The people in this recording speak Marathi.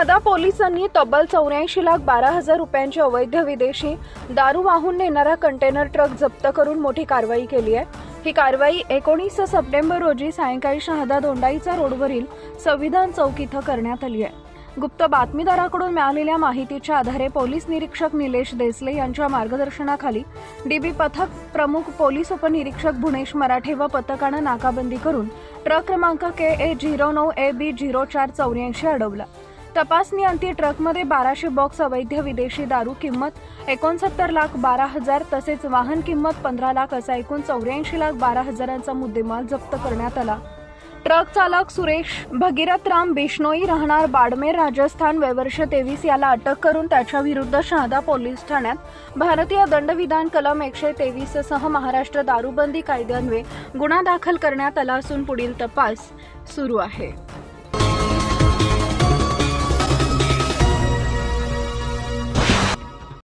शहादा पोलिसांनी तब्बल 84,12,000 रुपयांची अवैध विदेशी दारू वाहून नेणारा कंटेनर ट्रक जप्त करून मोठी कारवाई केली आहे। ही कारवाई 19 सप्टेंबर रोजी सायंकाळी शहादा दोंडाईचा रोडवरील संविधान चौक इथं करण्यात आली आहे। गुप्त बातमीदाराकडून मिळालेल्या माहितीच्या आधारे पोलीस निरीक्षक निलेश देसले यांच्या मार्गदर्शनाखाली डीबी पथक प्रमुख पोलीस उपनिरीक्षक भुवनेश मराठे व पथकाने नाकाबंदी करून ट्रक क्रमांक KA09AB0484 अडवला। तपासणी अंती ट्रकमध्ये 1200 बॉक्स अवैध विदेशी दारू किंमत 69,12,000 तसेच वाहन किंमत 15 लाख असा एकूण 84,12,000चा मुद्देमाल जप्त करण्यात आला। ट्रक चालक सुरेश भगीरथराम बिश्नोई राहणार बाडमेर राजस्थान वर्ष 23 याला अटक करून त्याच्या विरुद्ध शहादा पोलीस ठाण्यात भारतीय दंडविधान कलम 123 सह महाराष्ट्र दारूबंदी कायद्यान्वये गुन्हा दाखल करण्यात आला असून पुढील तपास सुरू आहे।